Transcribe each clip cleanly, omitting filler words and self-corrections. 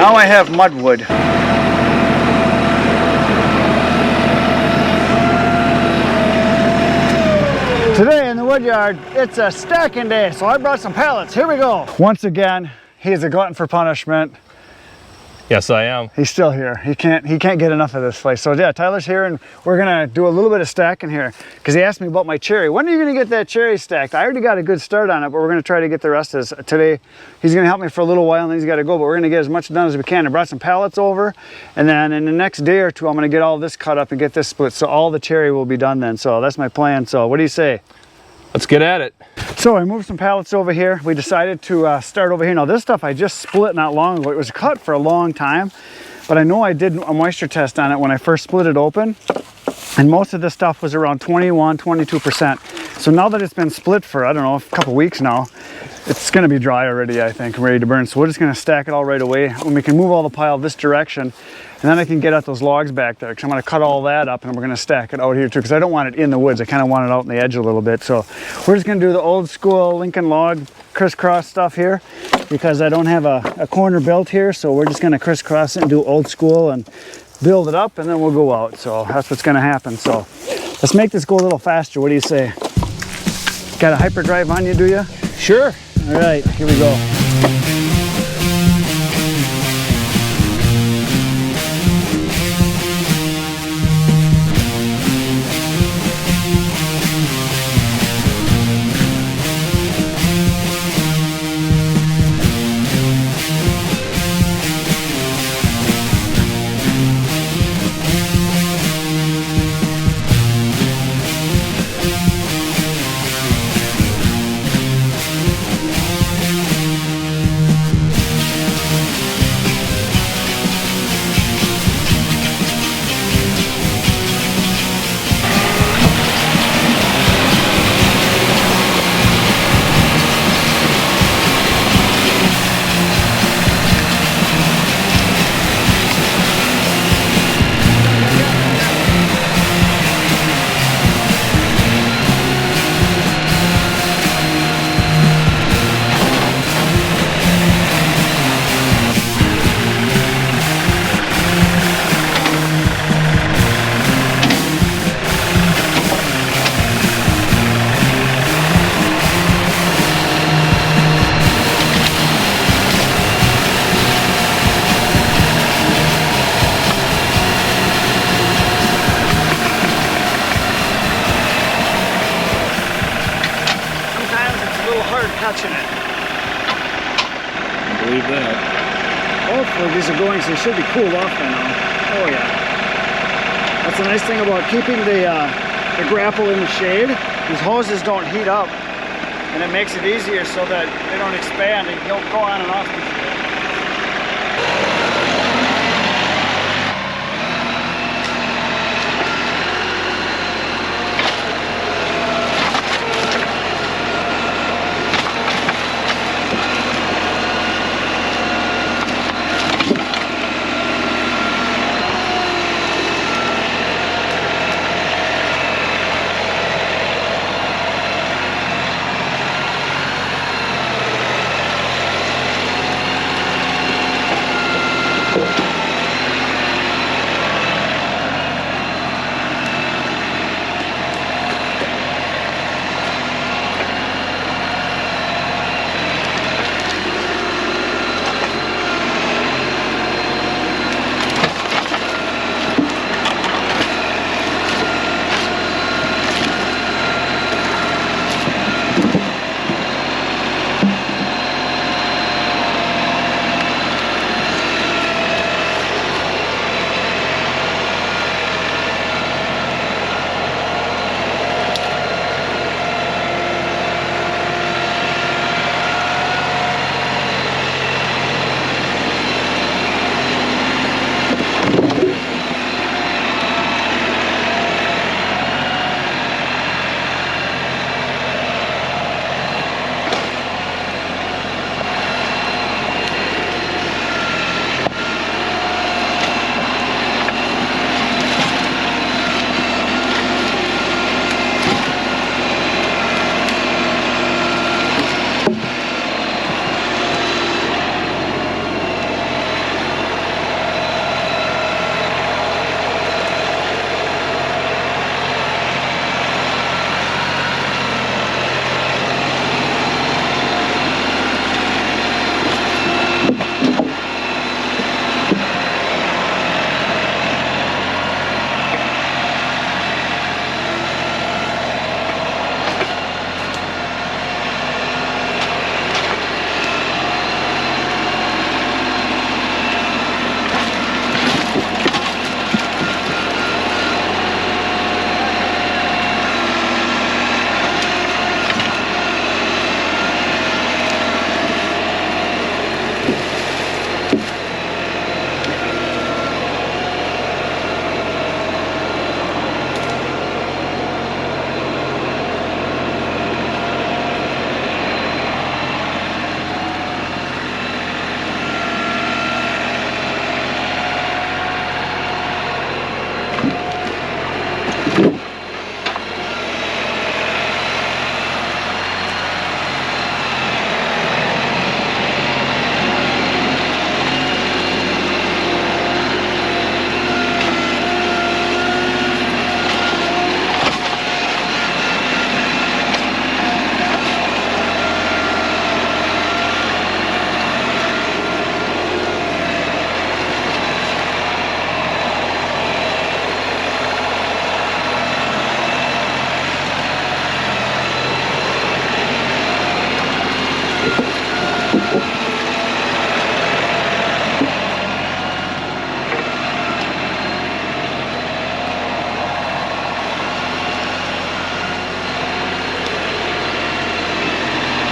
Now I have mudwood. Today in the woodyard, it's a stacking day, so I brought some pallets. Here we go. Once again, he's a glutton for punishment. Yes, I am. He's still here. He can't get enough of this place. So yeah, Tyler's here, and we're gonna do a little bit of stacking here because he asked me about my cherry. When are you gonna get that cherry stacked? I already got a good start on it, but we're gonna try to get the rest of this today. He's gonna help me for a little while, and then he's got to go. But we're gonna get as much done as we can. I brought some pallets over, and then in the next day or two, I'm gonna get all this cut up and get this split. So all the cherry will be done then. So that's my plan. So what do you say? Let's get at it. So I moved some pallets over here. We decided to start over here. Now this stuff I just split not long ago. It was cut for a long time, but I know I did a moisture test on it when I first split it open. And most of this stuff was around 21, 22%. So now that it's been split for, I don't know, a couple weeks now, it's gonna be dry already, I think, ready to burn. So we're just gonna stack it all right away. When we can move all the pile this direction, and then I can get at those logs back there, because I'm gonna cut all that up and we're gonna stack it out here too, because I don't want it in the woods. I kind of want it out in the edge a little bit. So we're just gonna do the old school Lincoln log crisscross stuff here, because I don't have a corner built here. So we're just gonna crisscross it and do old school and build it up, and then we'll go out. So that's what's gonna happen. So let's make this go a little faster. What do you say? Got a hyperdrive on you, do you? Sure. All right, here we go. Touching it. I believe that. Hopefully these are going, so they should be cooled off by now. Oh yeah. That's the nice thing about keeping the grapple in the shade. These hoses don't heat up, and it makes it easier so that they don't expand and don't go on and off the shade.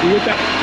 You get that?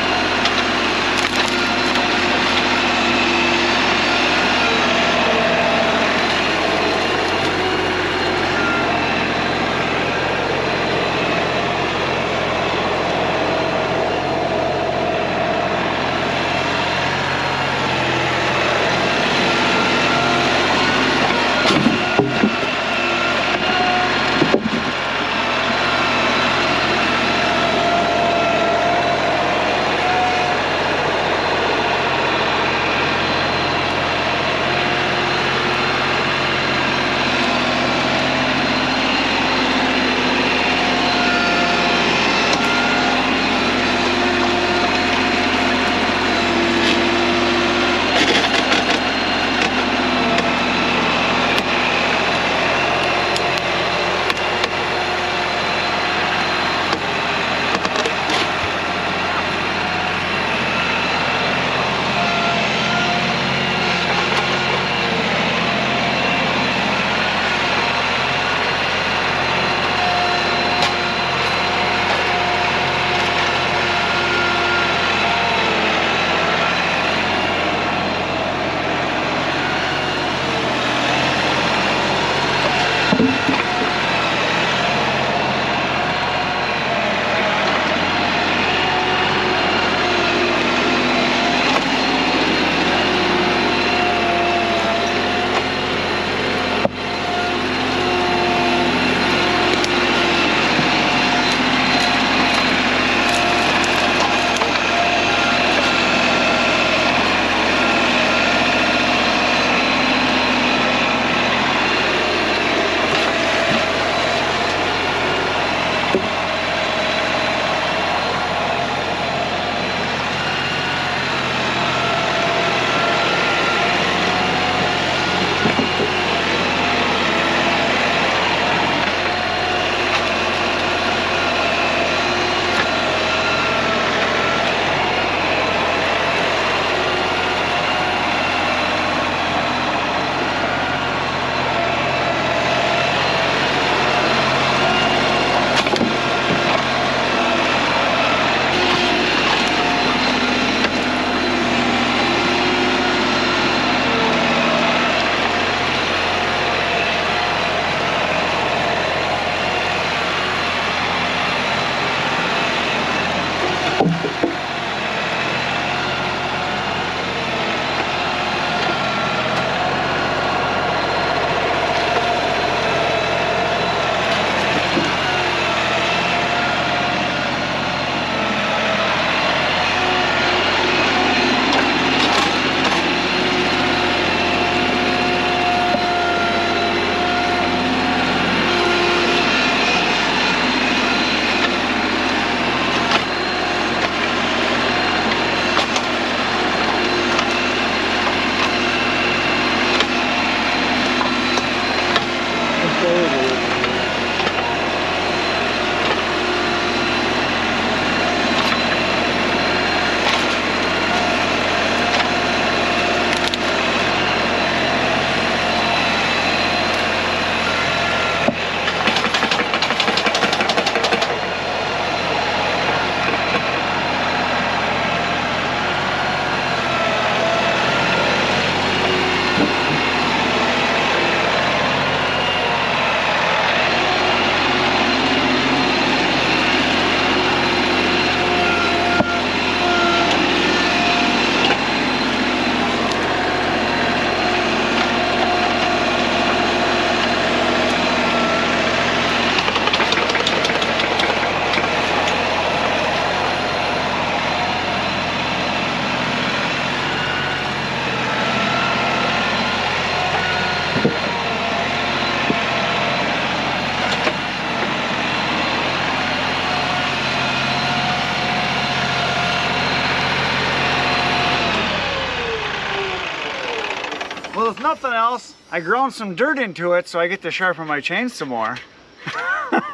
Well, if nothing else, I ground some dirt into it so I get to sharpen my chain some more.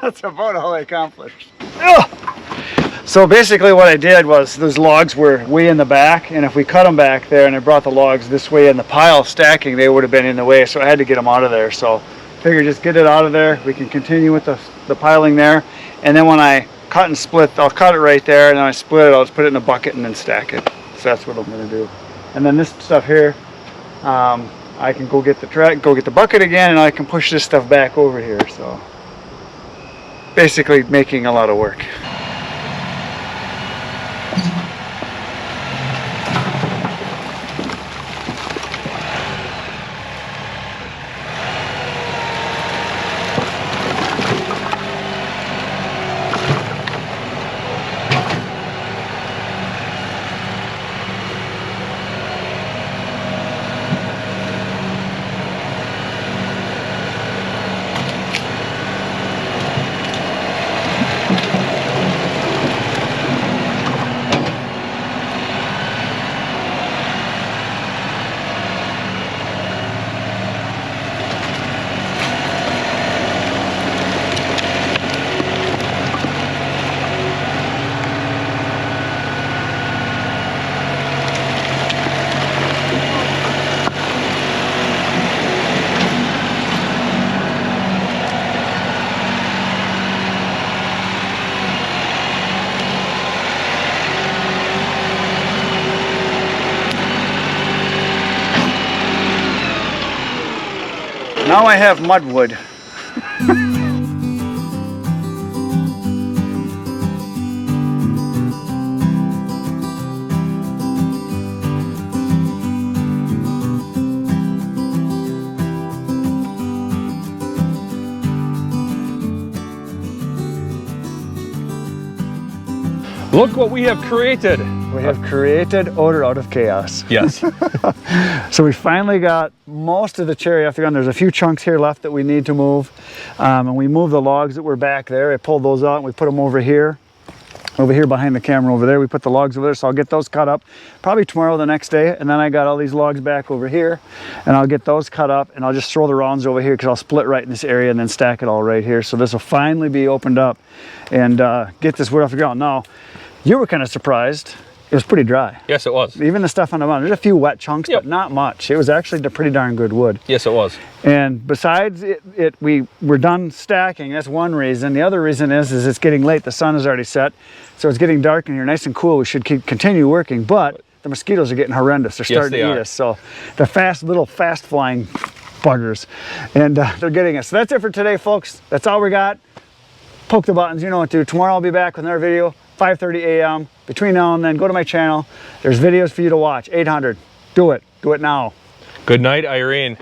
That's about all I accomplished. Ugh! So basically what I did was those logs were way in the back, and if we cut them back there and I brought the logs this way in the pile stacking, they would have been in the way, so I had to get them out of there. So figure just get it out of there, we can continue with the piling there, and then when I cut and split. I'll cut it right there, and then I split it. I'll just put it in a bucket and then stack it. So that's what I'm gonna do. And then this stuff here, I can go get the bucket again, and I can push this stuff back over here. So basically making a lot of work. Now I have mudwood. Look what we have created. We have created order out of chaos. Yes. So we finally got most of the cherry off the ground. There's a few chunks here left that we need to move. And we moved the logs that were back there. I pulled those out and we put them over here behind the camera over there. We put the logs over there, so I'll get those cut up probably tomorrow, the next day. And then I got all these logs back over here, and I'll get those cut up, and I'll just throw the rounds over here because I'll split right in this area and then stack it all right here. So this will finally be opened up and get this wood off the ground. Now, you were kind of surprised. It was pretty dry. Yes, it was. Even the stuff on the mountain, there's a few wet chunks, Yep. but not much. It was actually a pretty darn good wood. Yes, it was. And besides we were done stacking. That's one reason. The other reason is it's getting late. The sun is already set, so it's getting dark in here, nice and cool. We should continue working, but the mosquitoes are getting horrendous. They're starting to eat us. So they're little fast flying buggers, and they're getting us. So that's it for today, folks. That's all we got. Poke the buttons. You know what to do. Tomorrow I'll be back with another video. 5:30 a.m. Between now and then, go to my channel. There's videos for you to watch. 800. Do it. Do it now. Good night, Irene.